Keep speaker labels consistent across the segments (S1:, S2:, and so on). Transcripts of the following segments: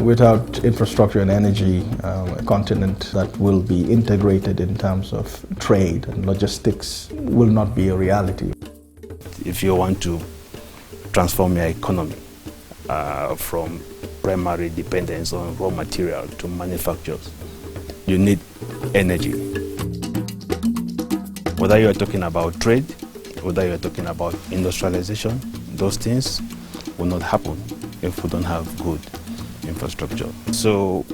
S1: Without infrastructure and energy, a continent that will be integrated in terms of trade and logistics will not be a reality.
S2: If you want to transform your economy from primary dependence on raw material to manufacturers, you need energy. Whether you are talking about trade, whether you are talking about industrialization, those things will not happen if we don't have good infrastructure. So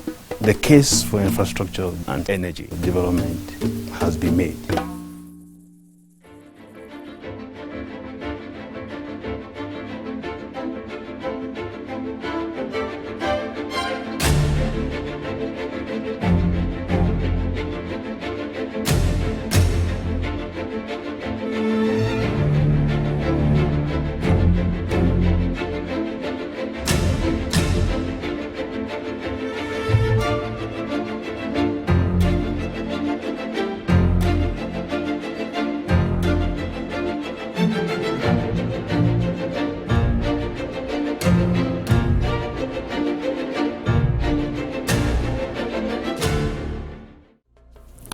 S2: the case for infrastructure and energy development has been made.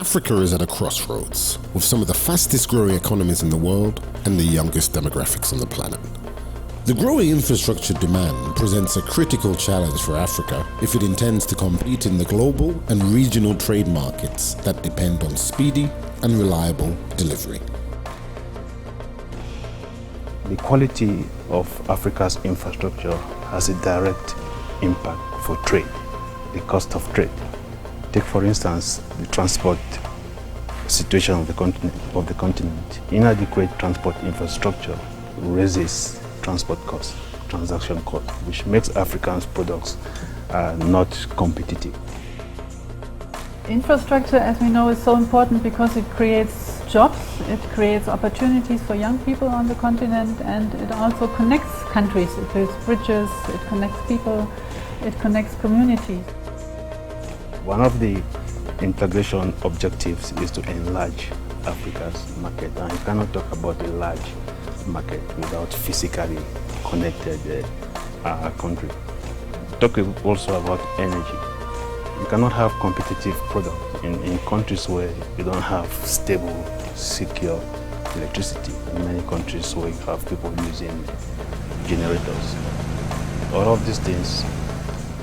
S3: Africa is at a crossroads, with some of the fastest growing economies in the world and the youngest demographics on the planet. The growing infrastructure demand presents a critical challenge for Africa if it intends to compete in the global and regional trade markets that depend on speedy and reliable delivery.
S2: The quality of Africa's infrastructure has a direct impact for trade, the cost of trade. Take, for instance, the transport situation of the continent. Inadequate transport infrastructure raises transport costs, transaction costs, which makes Africans' products not competitive.
S4: Infrastructure, as we know, is so important because it creates jobs, it creates opportunities for young people on the continent, and it also connects countries. It builds bridges, it connects people, it connects communities.
S2: One of the integration objectives is to enlarge Africa's market, and you cannot talk about a large market without physically connected country. Talk also about energy. You cannot have competitive products in countries where you don't have stable, secure electricity. In many countries where you have people using generators. All of these things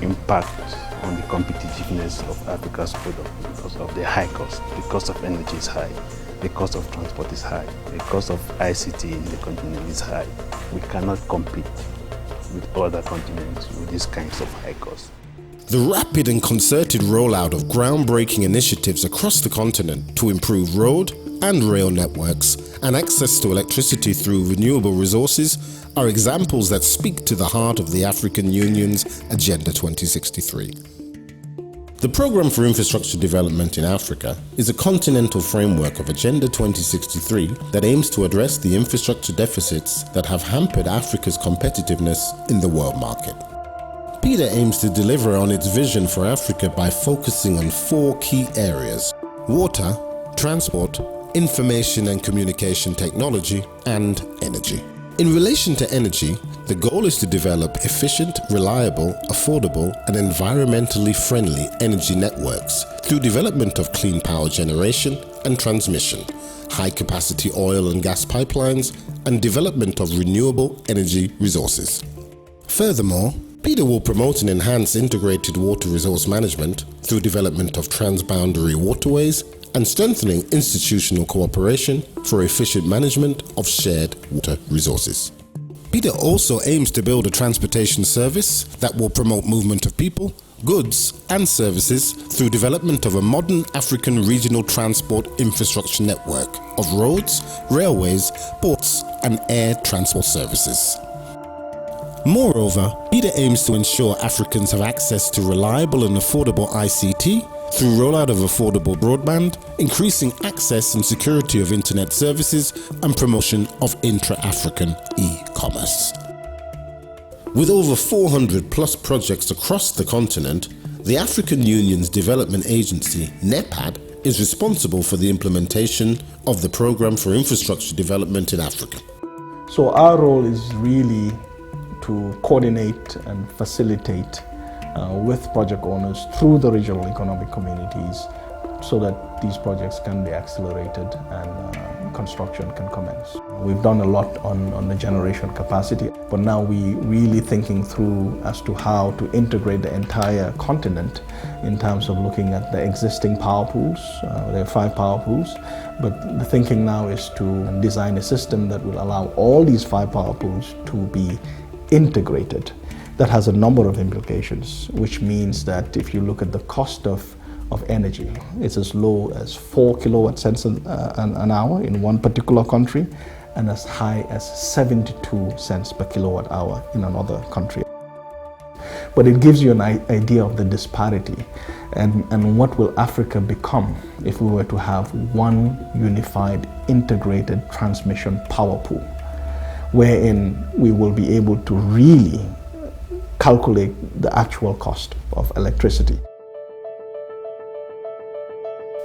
S2: impact on the competitiveness of Africa's product because of the high cost. The cost of energy is high, the cost of transport is high, the cost of ICT in the continent is high. We cannot compete with other continents with these kinds of high costs.
S3: The rapid and concerted rollout of groundbreaking initiatives across the continent to improve road and rail networks and access to electricity through renewable resources are examples that speak to the heart of the African Union's Agenda 2063. The Programme for Infrastructure Development in Africa is a continental framework of Agenda 2063 that aims to address the infrastructure deficits that have hampered Africa's competitiveness in the world market. PIDA aims to deliver on its vision for Africa by focusing on 4 key areas: water, transport, information and communication technology, and energy. In relation to energy, the goal is to develop efficient, reliable, affordable, and environmentally friendly energy networks through development of clean power generation and transmission, high-capacity oil and gas pipelines, and development of renewable energy resources. Furthermore, PIDA will promote and enhance integrated water resource management through development of transboundary waterways and strengthening institutional cooperation for efficient management of shared water resources. PIDA also aims to build a transportation service that will promote movement of people, goods and services through development of a modern African regional transport infrastructure network of roads, railways, ports and air transport services. Moreover, PIDA aims to ensure Africans have access to reliable and affordable ICT through rollout of affordable broadband, increasing access and security of internet services, and promotion of intra-African e-commerce. With over 400 plus projects across the continent, the African Union's Development Agency, NEPAD, is responsible for the implementation of the Programme for Infrastructure Development in Africa.
S1: So our role is really to coordinate and facilitate with project owners through the regional economic communities so that these projects can be accelerated and construction can commence. We've done a lot on the generation capacity, but now we're really thinking through as to how to integrate the entire continent in terms of looking at the existing power pools. There are 5 power pools, but the thinking now is to design a system that will allow all these 5 power pools to be integrated. That has a number of implications, which means that if you look at the cost of energy, it's as low as 4 kilowatt cents an hour in one particular country and as high as 72 cents per kilowatt hour in another country. But it gives you an idea of the disparity and what will Africa become if we were to have one unified, integrated transmission power pool, wherein we will be able to really calculate the actual cost of electricity.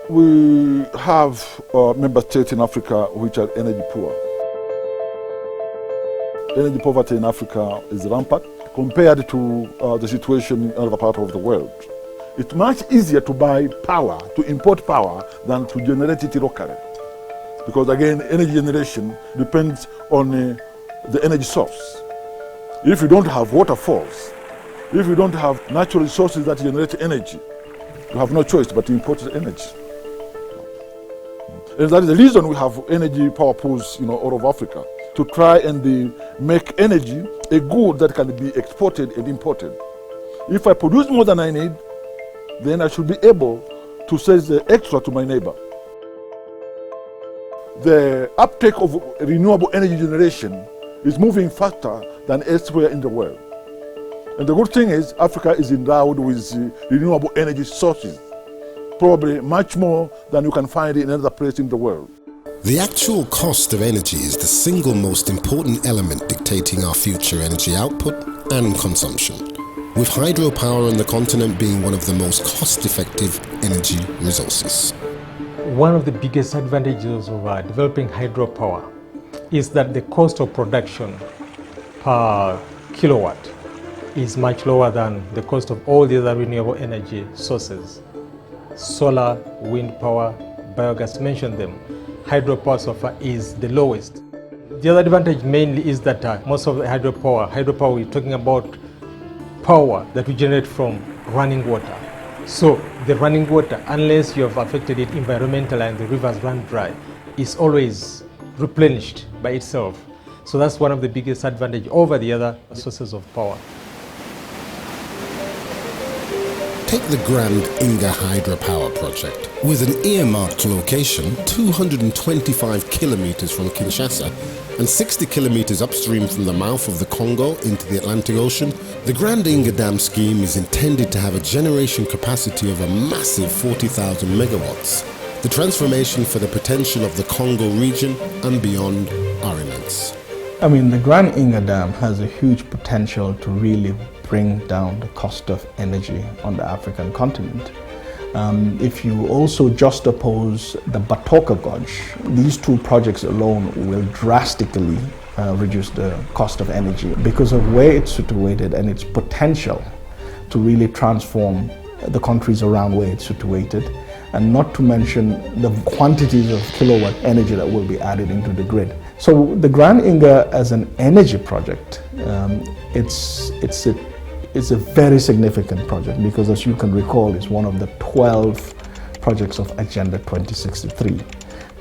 S5: We have member states in Africa which are energy poor. Energy poverty in Africa is rampant compared to the situation in other parts of the world. It's much easier to buy power, to import power, than to generate it locally. Because again, energy generation depends on the energy source. If you don't have waterfalls, if you don't have natural resources that generate energy, you have no choice but to import the energy. And that is the reason we have energy power pools, all over Africa, to try and make energy a good that can be exported and imported. If I produce more than I need, then I should be able to sell the extra to my neighbor. The uptake of renewable energy generation is moving faster than elsewhere in the world. And the good thing is Africa is endowed with renewable energy sources, probably much more than you can find in any other place in the world.
S3: The actual cost of energy is the single most important element dictating our future energy output and consumption, with hydropower on the continent being one of the most cost-effective energy resources.
S6: One of the biggest advantages of developing hydropower is that the cost of production per kilowatt is much lower than the cost of all the other renewable energy sources. Solar, wind power, biogas, mention them. Hydropower so far is the lowest. The other advantage mainly is that most of the hydropower we're talking about power that we generate from running water. So the running water, unless you have affected it environmentally and the rivers run dry, is always replenished by itself. So that's one of the biggest advantages over the other sources of power.
S3: Take the Grand Inga hydropower project. With an earmarked location 225 kilometers from Kinshasa and 60 kilometers upstream from the mouth of the Congo into the Atlantic Ocean, the Grand Inga Dam scheme is intended to have a generation capacity of a massive 40,000 megawatts. The transformation for the potential of the Congo region and beyond are immense.
S1: The Grand Inga Dam has a huge potential to really bring down the cost of energy on the African continent. If you also juxtapose the Batoka Gorge, these 2 projects alone will drastically reduce the cost of energy because of where it's situated and its potential to really transform the countries around where it's situated, and not to mention the quantities of kilowatt energy that will be added into the grid. So the Grand Inga as an energy project, it's a very significant project because, as you can recall, it's one of the 12 projects of Agenda 2063.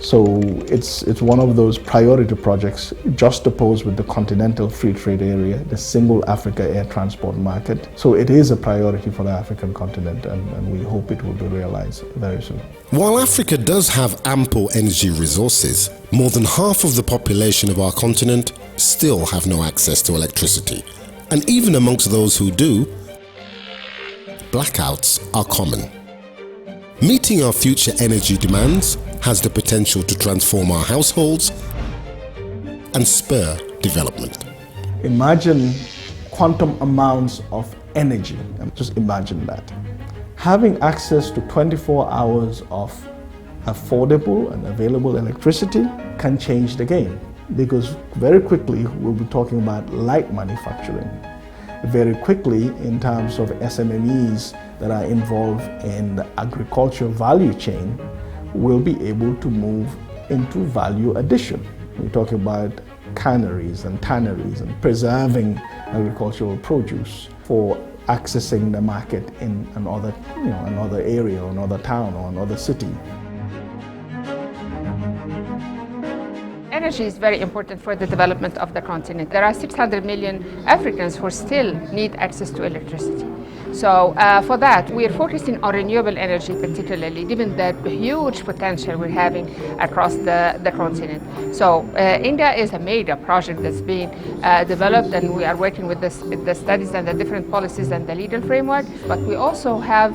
S1: So it's one of those priority projects juxtaposed with the Continental Free Trade Area, the Single Africa Air Transport Market. So it is a priority for the African continent, and we hope it will be realized very soon.
S3: While Africa does have ample energy resources, more than half of the population of our continent still have no access to electricity. And even amongst those who do, blackouts are common. Meeting our future energy demands has the potential to transform our households and spur development.
S1: Imagine quantum amounts of energy. Just imagine that. Having access to 24 hours of affordable and available electricity can change the game, because very quickly we'll be talking about light manufacturing. very quickly in terms of SMMEs that are involved in the agriculture value chain will be able to move into value addition. We talk about canneries and tanneries and preserving agricultural produce for accessing the market in another, another area or another town or another city.
S7: Energy is very important for the development of the continent. There are 600 million Africans who still need access to electricity. So for that, we are focusing on renewable energy particularly, given the huge potential we're having across the continent. So Inga is a mega project that's being developed, and we are working with the studies and the different policies and the legal framework. But we also have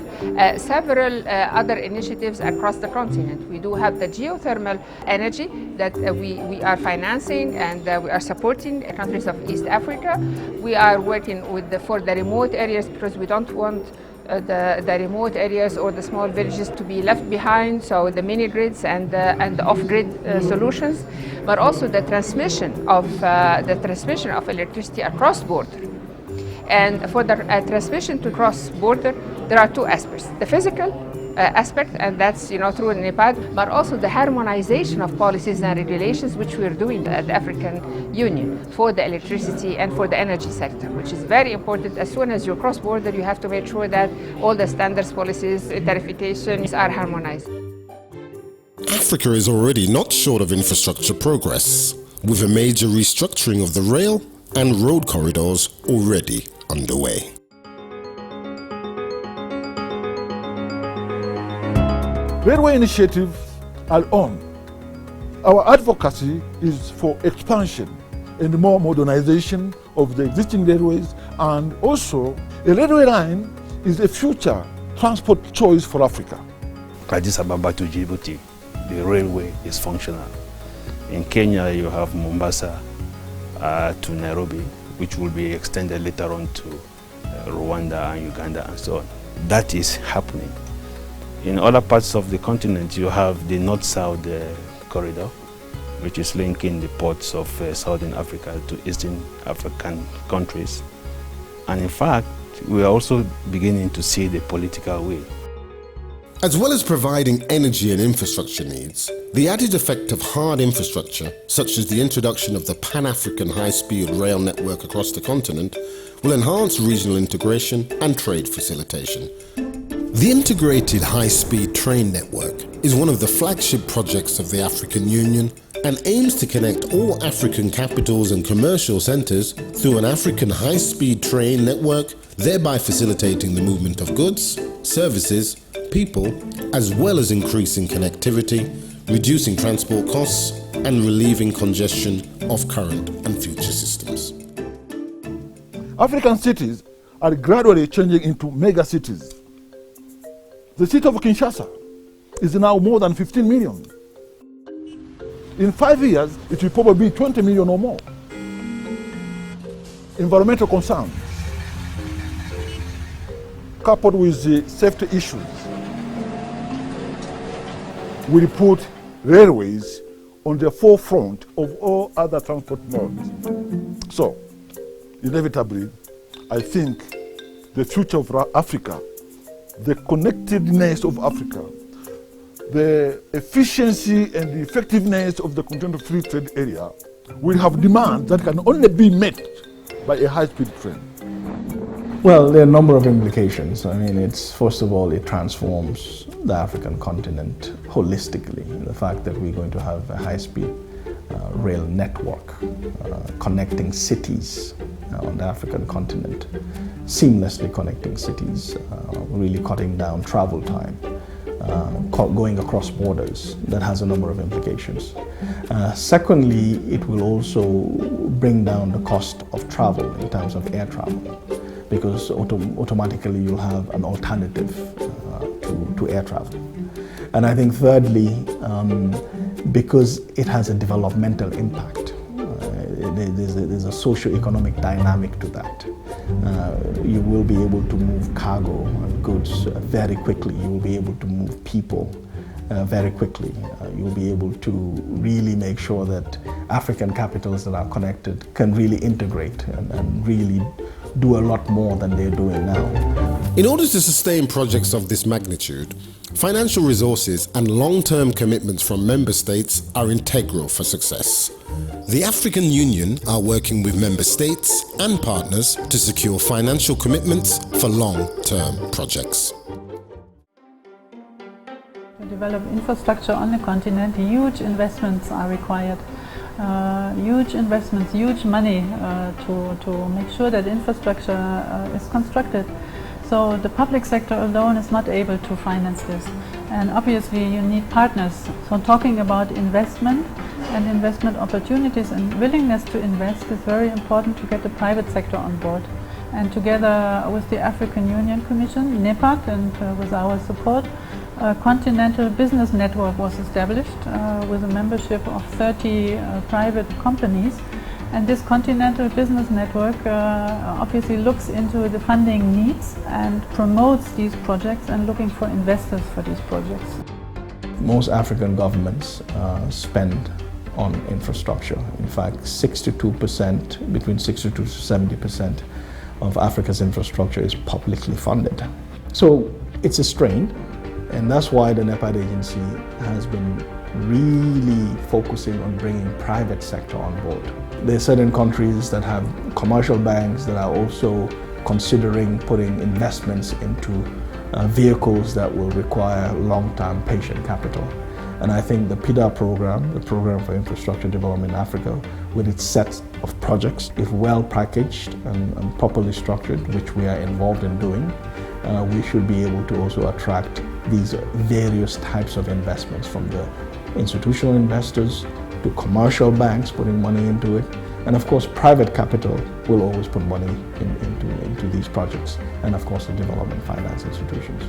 S7: several other initiatives across the continent. We do have the geothermal energy that we are financing, and we are supporting countries of East Africa. We are working for the remote areas, because we don't want the remote areas or the small villages to be left behind, so the mini grids and the off-grid solutions, but also the transmission of electricity across border. And for the transmission to cross border, there are two aspects: the physical aspect, and that's through Nepal, but also the harmonization of policies and regulations, which we are doing at the African Union for the electricity and for the energy sector, which is very important. As soon as you cross border, you have to make sure that all the standards, policies, tariffications are harmonized.
S3: Africa is already not short of infrastructure progress, with a major restructuring of the rail and road corridors already underway.
S5: Railway initiatives are on. Our advocacy is for expansion and more modernization of the existing railways, and also a railway line is a future transport choice for Africa.
S2: Addis Ababa to Djibouti, the railway is functional. In Kenya, you have Mombasa to Nairobi, which will be extended later on to Rwanda and Uganda and so on. That is happening. In other parts of the continent, you have the North-South corridor, which is linking the ports of Southern Africa to Eastern African countries. And in fact, we are also beginning to see the political will.
S3: As well as providing energy and infrastructure needs, the added effect of hard infrastructure, such as the introduction of the Pan-African high-speed rail network across the continent, will enhance regional integration and trade facilitation. The integrated high-speed train network is one of the flagship projects of the African Union and aims to connect all African capitals and commercial centers through an African high-speed train network, thereby facilitating the movement of goods, services, people, as well as increasing connectivity, reducing transport costs, and relieving congestion of current and future systems.
S5: African cities are gradually changing into mega cities. The city of Kinshasa is now more than 15 million. In 5 years, it will probably be 20 million or more. Environmental concerns, coupled with the safety issues, will put railways on the forefront of all other transport modes. So, inevitably, I think the future of Africa, the connectedness of Africa, the efficiency and the effectiveness of the continental free trade area will have demands that can only be met by a high-speed train.
S1: Well, there are a number of implications. I mean, first of all, it transforms the African continent holistically. The fact that we're going to have a high-speed rail network connecting cities on the African continent, seamlessly connecting cities, really cutting down travel time, going across borders. That has a number of implications. Secondly, it will also bring down the cost of travel in terms of air travel, because automatically you'll have an alternative to air travel. And I think thirdly, because it has a developmental impact, there's a socio-economic dynamic to that. You will be able to move cargo and goods very quickly. You will be able to move people very quickly. You'll be able to really make sure that African capitals that are connected can really integrate and really do a lot more than they're doing now.
S3: In order to sustain projects of this magnitude, financial resources and long-term commitments from member states are integral for success. The African Union are working with member states and partners to secure financial commitments for long-term projects.
S4: To develop infrastructure on the continent, huge investments are required. Huge investments, huge money to make sure that infrastructure is constructed. So the public sector alone is not able to finance this. And obviously you need partners. So talking about investment and investment opportunities and willingness to invest is very important to get the private sector on board. And together with the African Union Commission, NEPAD, and with our support, a continental business network was established with a membership of 30 private companies. And this continental business network obviously looks into the funding needs and promotes these projects and looking for investors for these projects.
S1: Most African governments spend on infrastructure. In fact, 62%, between 62 to 70% of Africa's infrastructure is publicly funded. So it's a strain, and that's why the NEPAD agency has been really focusing on bringing private sector on board. There are certain countries that have commercial banks that are also considering putting investments into vehicles that will require long-term patient capital. And I think the PIDA program, the Program for Infrastructure Development in Africa, with its set of projects, if well packaged and properly structured, which we are involved in doing, we should be able to also attract these various types of investments, from the institutional investors to commercial banks putting money into it, and of course private capital will always put money into these projects, and of course the development finance institutions.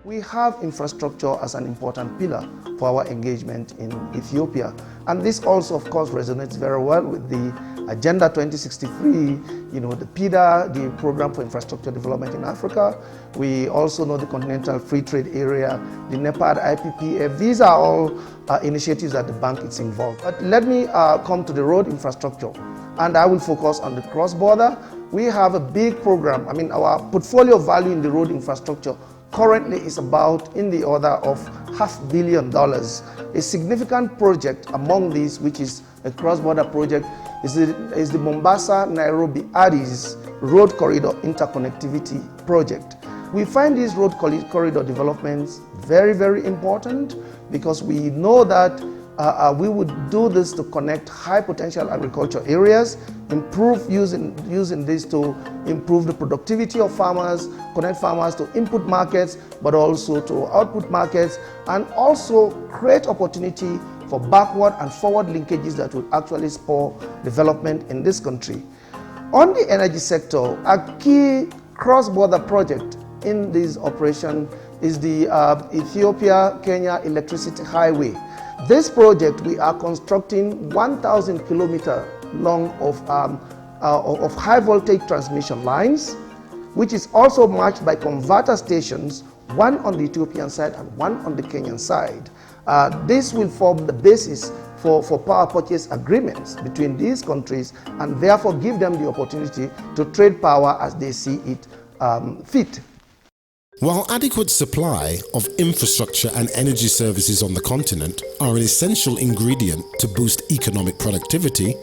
S8: We have infrastructure as an important pillar for our engagement in Ethiopia, and this also of course resonates very well with the Agenda 2063, the PIDA, the Program for Infrastructure Development in Africa. We also know the Continental Free Trade Area, the NEPAD, IPPF. These are all initiatives that the bank is involved. But let me come to the road infrastructure, and I will focus on the cross-border. We have a big program. Our portfolio value in the road infrastructure currently is about in the order of $500 million. A significant project among these, which is a cross-border project, is the Mombasa-Nairobi-Addis Road Corridor Interconnectivity Project. We find these road corridor developments very, very important because we know that we would do this to connect high potential agriculture areas, improve using this to improve the productivity of farmers, connect farmers to input markets, but also to output markets, and also create opportunity for backward and forward linkages that will actually spur development in this country. On the energy sector, a key cross-border project in this operation is the Ethiopia-Kenya Electricity Highway. This project, we are constructing 1,000 kilometers long of high voltage transmission lines, which is also matched by converter stations, one on the Ethiopian side and one on the Kenyan side. This will form the basis for power purchase agreements between these countries, and therefore give them the opportunity to trade power as they see it fit.
S3: While adequate supply of infrastructure and energy services on the continent are an essential ingredient to boost economic productivity,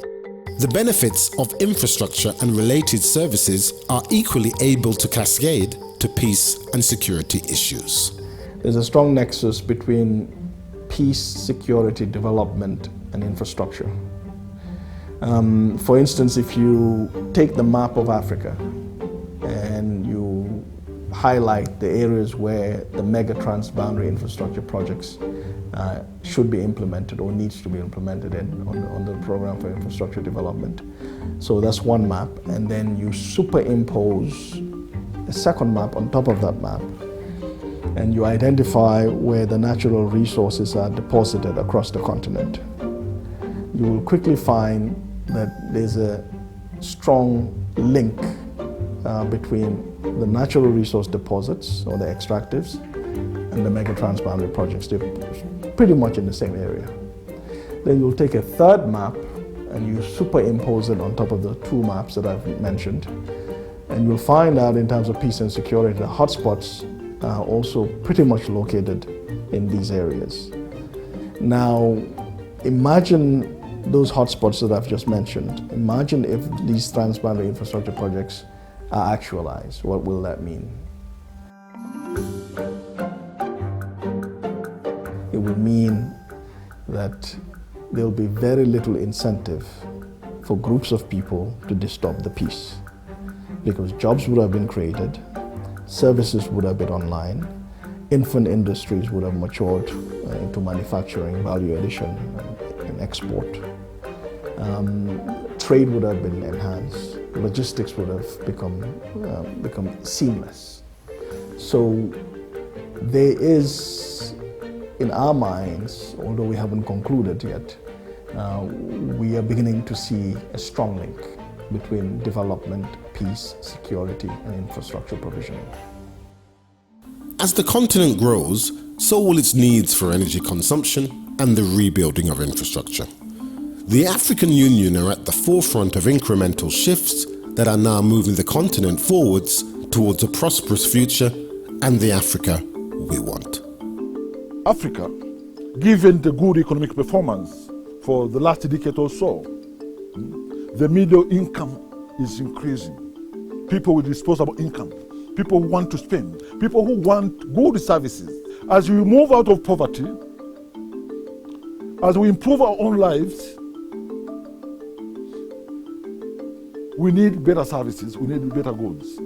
S3: the benefits of infrastructure and related services are equally able to cascade to peace and security issues.
S1: There's a strong nexus between peace, security, development, and infrastructure. For instance, if you take the map of Africa and you highlight the areas where the mega transboundary infrastructure projects should be implemented or needs to be implemented on the Program for Infrastructure Development. So that's one map, and then you superimpose a second map on top of that map, and you identify where the natural resources are deposited across the continent. You will quickly find that there's a strong link between the natural resource deposits, or the extractives, and the mega transboundary projects. They're pretty much in the same area. Then you'll take a third map and you superimpose it on top of the two maps that I've mentioned. And you'll find out in terms of peace and security, the hotspots are also pretty much located in these areas. Now, imagine those hotspots that I've just mentioned. Imagine if these transboundary infrastructure projects are actualized. What will that mean? It will mean that there'll be very little incentive for groups of people to disturb the peace, because jobs would have been created, services would have been online, infant industries would have matured into manufacturing, value addition, and export. Trade would have been enhanced, logistics would have become seamless. So there is, in our minds, although we haven't concluded yet, we are beginning to see a strong link between development, peace, security, and infrastructure provisioning.
S3: As the continent grows, so will its needs for energy consumption and the rebuilding of infrastructure. The African Union are at the forefront of incremental shifts that are now moving the continent forwards towards a prosperous future and the Africa we want.
S5: Africa, given the good economic performance for the last decade or so, the middle income is increasing. People with disposable income, people who want to spend, people who want good services. As we move out of poverty, as we improve our own lives, we need better services, we need better goods.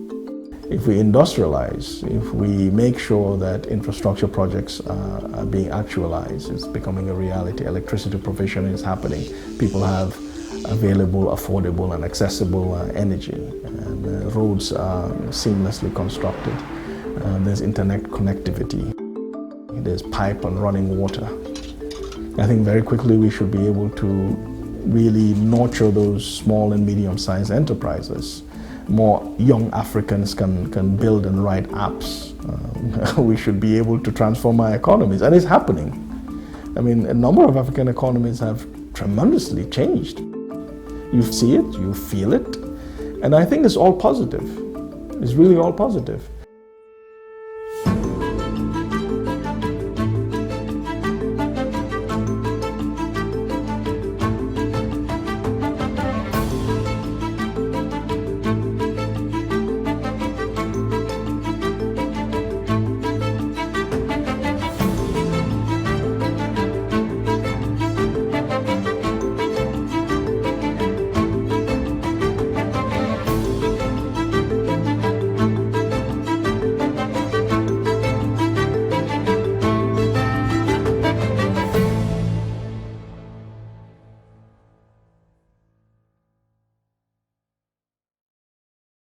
S1: If we industrialize, if we make sure that infrastructure projects are being actualized, it's becoming a reality, electricity provision is happening, people have available, affordable and accessible energy, and roads are seamlessly constructed, there's internet connectivity, there's pipe and running water. I think very quickly we should be able to really nurture those small and medium-sized enterprises. More young Africans can build and write apps. We should be able to transform our economies, and it's happening. I mean, a number of African economies have tremendously changed. You see it, you feel it, and I think it's all positive. It's really all positive.